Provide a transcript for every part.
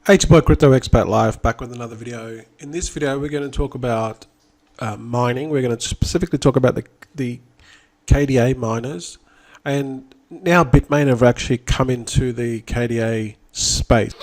Hey, it's your boy Crypto Expat Live, back with another video. In this video, we're going to talk about mining. We're going to specifically talk about the KDA miners, and now BITMAIN have actually come into the KDA space.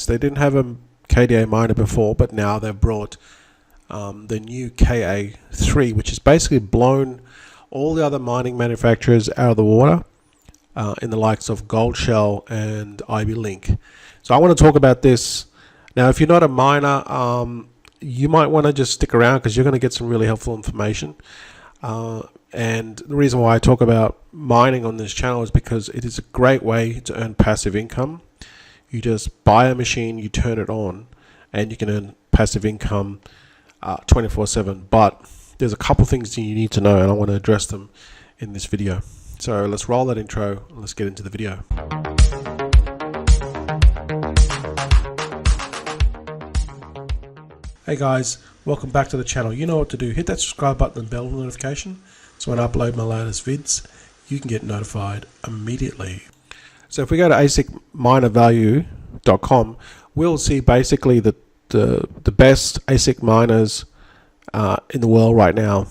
They didn't have a KDA miner before, but now they've brought the new KA3, which has basically blown all the other mining manufacturers out of the water in the likes of GOLDSHELL and iBeLink. So I want to talk about this. Now, if you're not a miner, you might want to just stick around because you're going to get some really helpful information. And the reason why I talk about mining on this channel is because it is a great way to earn passive income. You just buy a machine, you turn it on, and you can earn passive income 24/7. But there's a couple things that you need to know, and I want to address them in this video. So let's roll that intro and let's get into the video. Hey guys, welcome back to the channel. You know what to do. Hit that subscribe button and bell notification so when I upload my latest vids, you can get notified immediately. So if we go to asicminervalue.com, we'll see basically the best ASIC miners in the world right now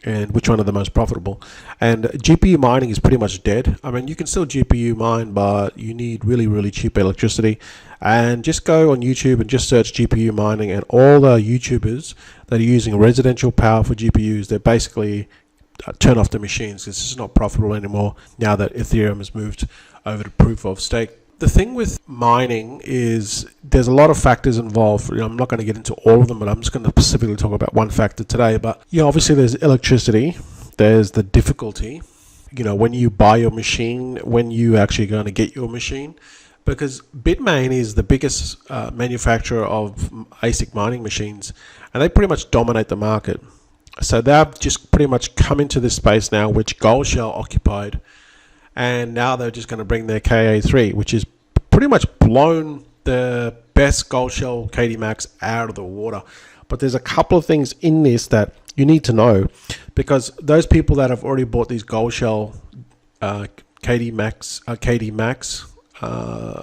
and which one are the most profitable. And GPU mining is pretty much dead. I mean, you can still GPU mine, but you need really cheap electricity. And just go on YouTube and just search GPU mining, and all the YouTubers that are using residential power for GPUs, they're basically turn off the machines because this is not profitable anymore now that Ethereum has moved over to proof of stake. The thing with mining is there's a lot of factors involved. I'm not going to get into all of them, but I'm just going to specifically talk about one factor today. But obviously there's electricity, there's the difficulty, when you buy your machine, when you actually going to get your machine, because BITMAIN is the biggest manufacturer of ASIC mining machines, and they pretty much dominate the market. So they've just pretty much come into this space now, which GOLDSHELL occupied. And now they're just going to bring their KA3, which is pretty much blown the best GOLDSHELL KD Max out of the water. But there's a couple of things in this that you need to know, because those people that have already bought these GOLDSHELL KD Max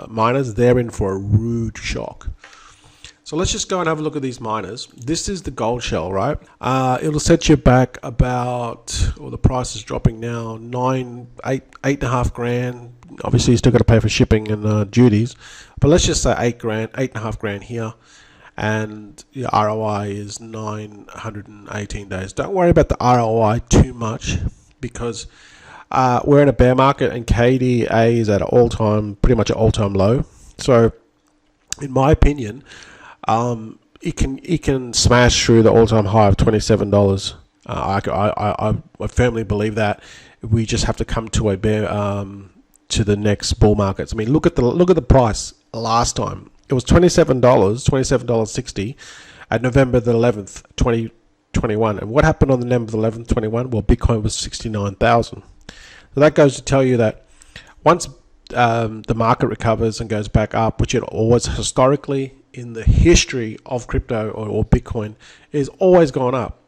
miners, they're in for a rude shock. So let's just go and have a look at these miners. This is the GOLDSHELL, right? It'll set you back about, the price is dropping now, eight and a half grand. Obviously, you still got to pay for shipping and duties, but let's just say 8 grand, 8.5 grand here, and your ROI is 918 days. Don't worry about the ROI too much because we're in a bear market and KDA is at an pretty much an all-time low. So, in my opinion, it can smash through the all-time high of $27. I firmly believe that. We just have to come to a bear to the next bull markets. I mean, look at the price last time. It was $27.60 at November the 11th, 2021. And what happened on the November the 11th, 2021? Well, Bitcoin was 69,000. So that goes to tell you that once the market recovers and goes back up, which it always historically in the history of crypto or Bitcoin is always gone up.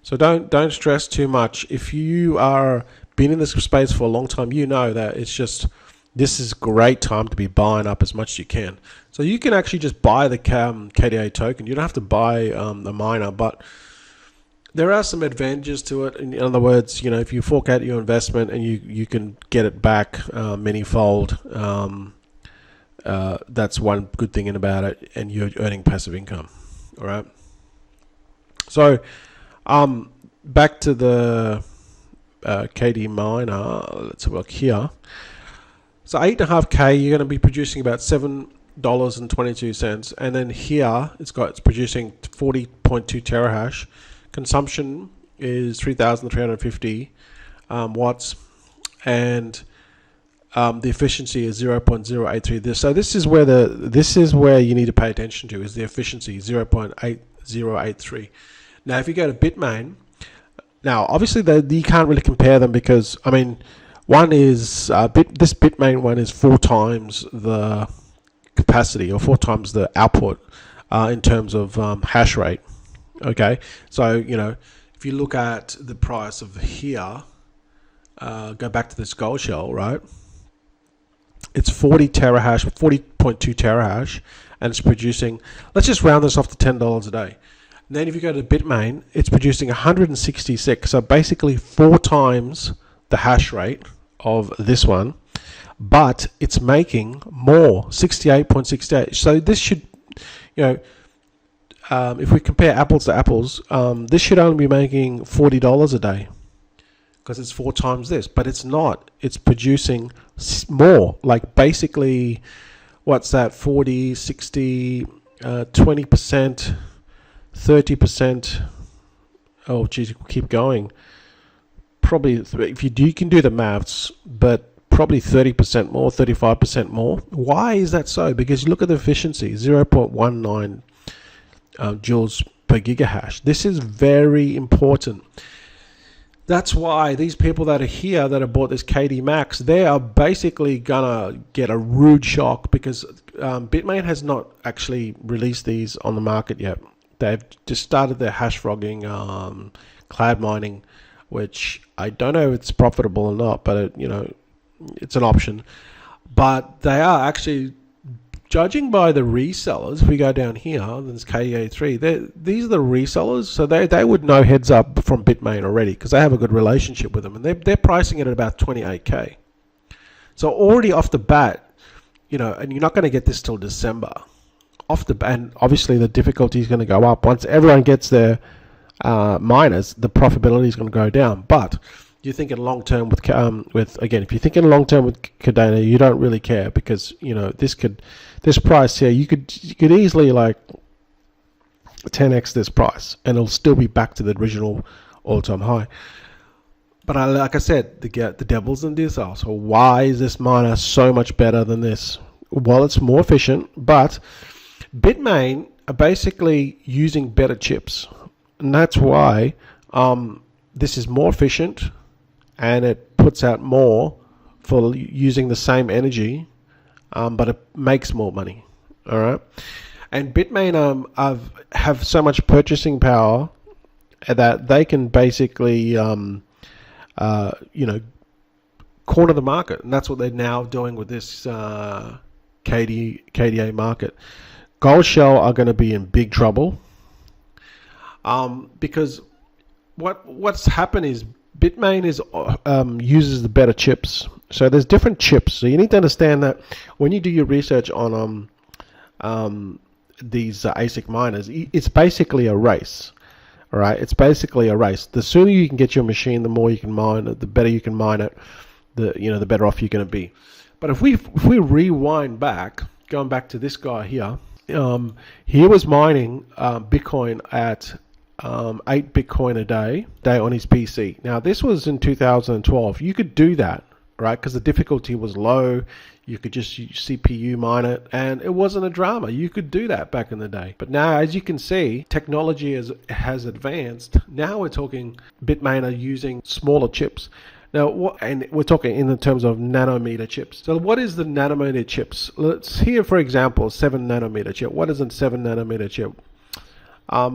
So don't stress too much. If you are been in this space for a long time, you know that this is a great time to be buying up as much as you can. So you can actually just buy the KDA token. You don't have to buy the miner, but there are some advantages to it. In other words, if you fork out your investment and you can get it back many-fold, that's one good thing about it, and you're earning passive income. All right. So, back to the KD miner. Let's have a look here. So 8.5K, you're going to be producing about $7.22, and then here it's producing 40.2 terahash. Consumption is 3,350 watts, and the efficiency is 0.083. So this is where you need to pay attention to, is the efficiency 0.8083. Now, if you go to BITMAIN, now obviously you can't really compare them because one is this BITMAIN one is 4 times the capacity or 4 times the output in terms of hash rate. Okay, so if if you look at the price of here, go back to this GOLDSHELL, right? It's 40 terahash, 40.2 terahash, and it's producing, let's just round this off to $10 a day. And then if you go to BITMAIN, it's producing 166, so basically 4 times the hash rate of this one, but it's making more, 68.68. So this should, if we compare apples to apples, this should only be making $40 a day because it's 4 times this, but it's not. It's producing more, like basically, what's that, 40, 60, 20%, 30%. Oh, geez, keep going. Probably, if you can do the maths, but probably 30% more, 35% more. Why is that so? Because you look at the efficiency, 0.19 joules per gigahash. This is very important. That's why these people that are here that have bought this KD Max, they are basically gonna get a rude shock because BITMAIN has not actually released these on the market yet. They've just started their hash frogging, cloud mining, which I don't know if it's profitable or not, but it's an option. But they are actually, judging by the resellers, if we go down here, there's KA3, these are the resellers, so they would know heads up from BITMAIN already because they have a good relationship with them, and they're pricing it at about 28K. So already off the bat, and you're not going to get this till December. Off the bat, and obviously the difficulty is going to go up. Once everyone gets their miners, the profitability is going to go down. But you're thinking long term with again, if you're thinking long term with Cardano, you don't really care because this price here, you could easily like 10x this price, and it'll still be back to the original all-time high. But like I said, the devil's in detail. So why is this miner so much better than this? Well, it's more efficient, but BITMAIN are basically using better chips, and that's why this is more efficient, and it puts out more for using the same energy, but it makes more money. All right, and BITMAIN have so much purchasing power that they can basically corner the market, and that's what they're now doing with this KDA market. GOLDSHELL are going to be in big trouble because what's happened is BITMAIN uses the better chips. So there's different chips. So you need to understand that when you do your research on these ASIC miners, it's basically a race. All right, it's basically a race. The sooner you can get your machine, the more you can mine it, the better you can mine it, the better off you're going to be. But if we rewind back, going back to this guy here, he was mining Bitcoin at 8 Bitcoin a day on his PC. Now this was in 2012. You could do that, right? Because the difficulty was low. You could just CPU mine it, and it wasn't a drama. You could do that back in the day. But now, as you can see, technology has advanced. Now we're talking BITMAIN are using smaller chips. Now, and we're talking in the terms of nanometer chips. So what is the nanometer chips? Let's here, for example, 7 nanometer chip. What is a 7 nanometer chip?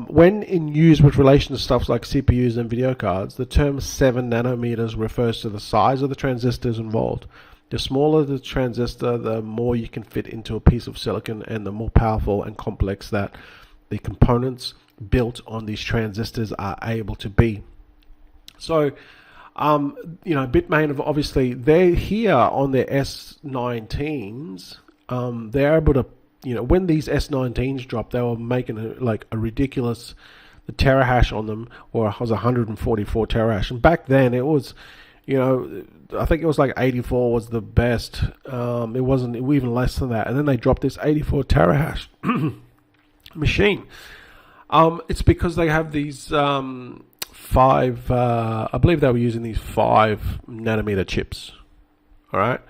When in use with relation to stuff like CPUs and video cards, the term 7 nanometers refers to the size of the transistors involved. The smaller the transistor, the more you can fit into a piece of silicon, and the more powerful and complex that the components built on these transistors are able to be. So, BITMAIN have obviously, they're here on their S19s. They're able to, when these S19s dropped, they were making a ridiculous, the terahash on them, or it was 144 terahash. And back then it was, I think it was like 84 was the best. It wasn't even less than that. And then they dropped this 84 terahash machine. It's because they have these I believe they were using these 5 nanometer chips. All right.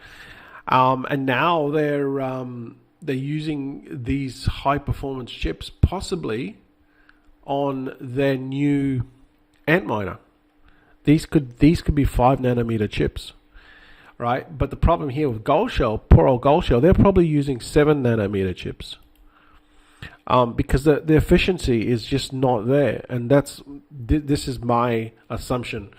And now they're using these high performance chips possibly on their new Antminer. These could be 5 nanometer chips, right? But the problem here with GOLDSHELL, poor old GOLDSHELL, they're probably using 7 nanometer chips because the efficiency is just not there, and that's this is my assumption,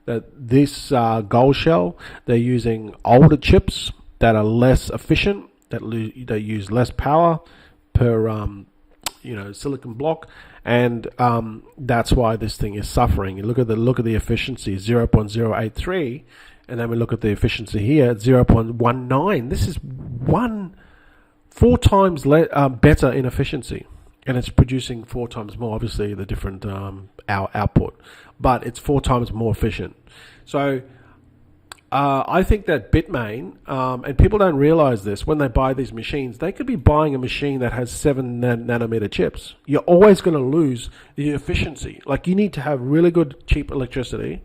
that this GOLDSHELL, they're using older chips that are less efficient, that they use less power per silicon block, and that's why this thing is suffering. You look at the efficiency, 0.083, and then we look at the efficiency here at 0.19. This is 4 times better in efficiency, and it's producing 4 times more. Obviously, the different output, but it's 4 times more efficient. So I think that BITMAIN, and people don't realize this, when they buy these machines, they could be buying a machine that has 7 nanometer chips. You're always going to lose the efficiency. Like, you need to have really good, cheap electricity.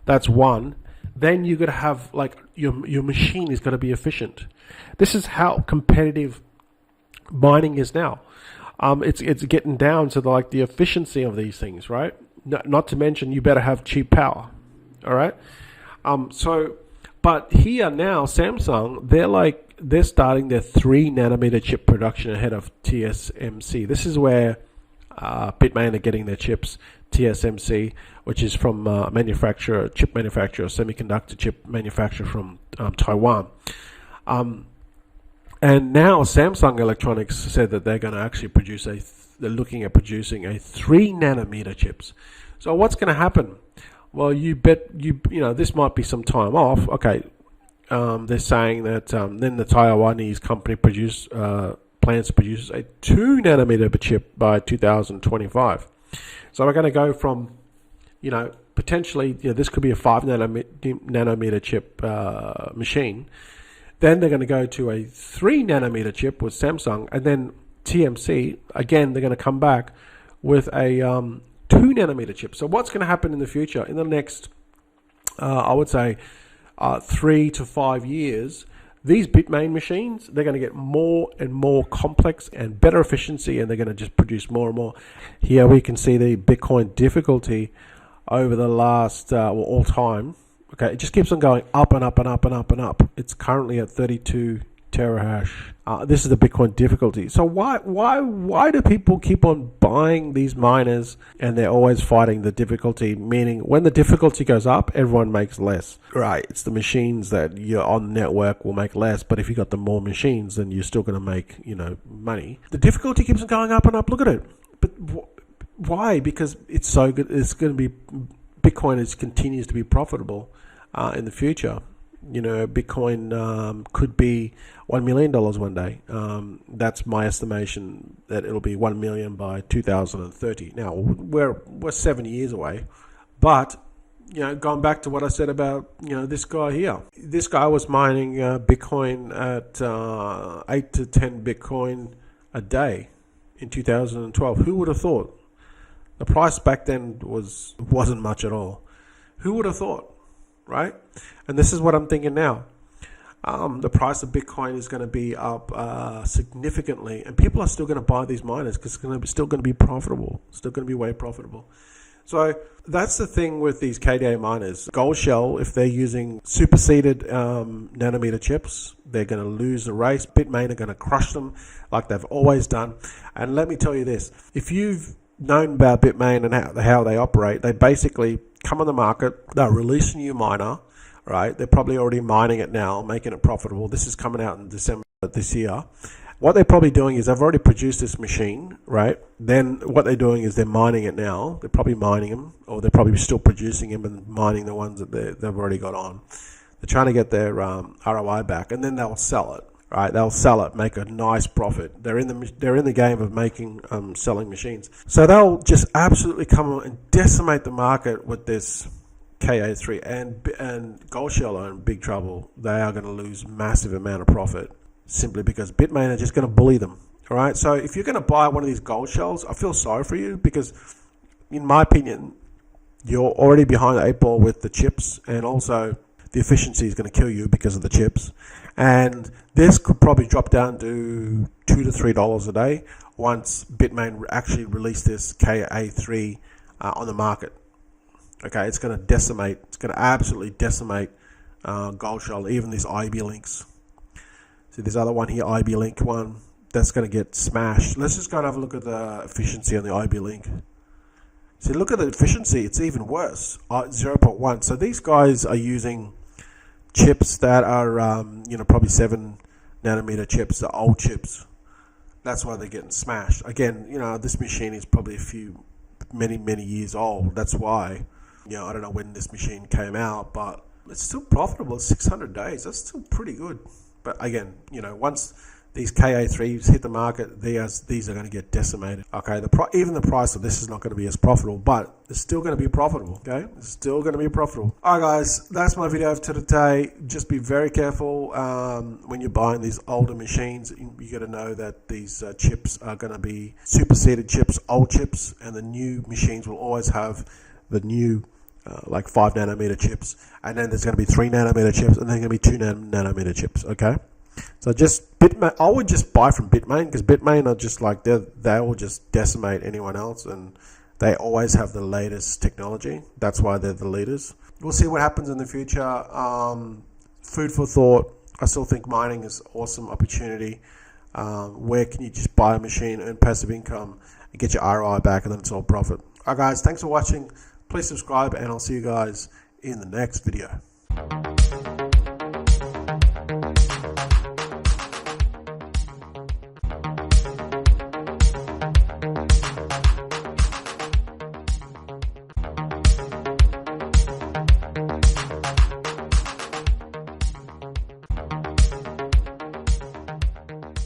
That's one. Then you're going to have, like, your machine is going to be efficient. This is how competitive mining is now. It's getting down to the efficiency of these things, right? Not to mention, you better have cheap power. All right. But here now, Samsung, they're starting their 3 nanometer chip production ahead of TSMC. This is where BITMAIN are getting their chips. TSMC, which is from chip manufacturer, semiconductor chip manufacturer from Taiwan. And now Samsung Electronics said that they're going to actually they're looking at producing a 3 nanometer chips. So what's going to happen? Well, this might be some time off. Okay, they're saying that then the Taiwanese company plans to produce a 2 nanometer chip by 2025. So we're going to go from, potentially, this could be a 5 nanometer chip machine. Then they're going to go to a 3 nanometer chip with Samsung, and then TMC, again, they're going to come back with a 2 nanometer chip. So what's going to happen in the future? In the next, I would say, 3 to 5 years, these BITMAIN machines, they're going to get more and more complex and better efficiency, and they're going to just produce more and more. Here we can see the Bitcoin difficulty over the last, all time. Okay, it just keeps on going up and up and up and up and up. It's currently at 32 terahash. This is the Bitcoin difficulty. So why do people keep on buying these miners, and they're always fighting the difficulty? Meaning, when the difficulty goes up, everyone makes less. Right? It's the machines that you're on the network will make less, but if you got the more machines, then you're still going to make money. The difficulty keeps on going up and up. Look at it. But why? Because it's so good. It's going to be Bitcoin continues to be profitable in the future. Bitcoin could be $1 million one day. That's my estimation, that it'll be 1 million by 2030. Now we're 7 years away, but going back to what I said about this guy here. This guy was mining Bitcoin at 8 to 10 Bitcoin a day in 2012. Who would have thought? The price back then wasn't much at all. Who would have thought? Right? And this is what I'm thinking now. The price of Bitcoin is going to be up significantly, and people are still going to buy these miners because it's still going to be profitable. Still going to be way profitable. So that's the thing with these KDA miners. GOLDSHELL, if they're using superseded nanometer chips, they're going to lose the race. BITMAIN are going to crush them like they've always done. And let me tell you this: if you've known about BITMAIN and how they operate, they basically come on the market, they'll release a new miner, right? They're probably already mining it now, making it profitable. This is coming out in December this year. What they're probably doing is they've already produced this machine, right? Then what they're doing is they're mining it now. They're probably mining them, or they're probably still producing them and mining the ones that they've already got on. They're trying to get their ROI back, and then they'll sell it, right? They'll sell it, make a nice profit. They're in the game of making selling machines. So they'll just absolutely come on and decimate the market with this KA3, and GOLDSHELL are in big trouble. They are going to lose massive amount of profit simply because BITMAIN are just going to bully them. All right. So if you're going to buy one of these GOLDSHELLs, I feel sorry for you, because in my opinion, you're already behind the 8 ball with the chips, and also the efficiency is going to kill you because of the chips. And this could probably drop down to $2 to $3 a day once BITMAIN actually release this KA3 on the market. Okay, it's going to decimate. It's going to absolutely decimate GOLDSHELL, even these iBeLinks. See this other one here, iBeLink one, that's going to get smashed. Let's just go and have a look at the efficiency on the iBeLink. So look at the efficiency, it's even worse, 0.1. So these guys are using chips that are, probably 7nm chips, the old chips. That's why they're getting smashed. Again, this machine is probably many years old. That's why, I don't know when this machine came out, but it's still profitable. 600 days, that's still pretty good. But again, once these KA3s hit the market, these are going to get decimated. Okay, even the price of this is not going to be as profitable, but it's still going to be profitable. Okay, it's still going to be profitable. All right, guys, that's my video for today. Just be very careful when you're buying these older machines. You got to know that these chips are going to be superseded chips, old chips, and the new machines will always have the new like 5nm chips, and then there's going to be 3nm chips, and then going to be 2nm chips. Okay. So just BITMAIN, I would just buy from BITMAIN, because BITMAIN are just like, they will just decimate anyone else, and they always have the latest technology. That's why they're the leaders. We'll see what happens in the future. Food for thought. I still think mining is an awesome opportunity. Where can you just buy a machine, earn passive income, and get your ROI back, and then it's all profit. All right, guys, thanks for watching. Please subscribe, and I'll see you guys in the next video.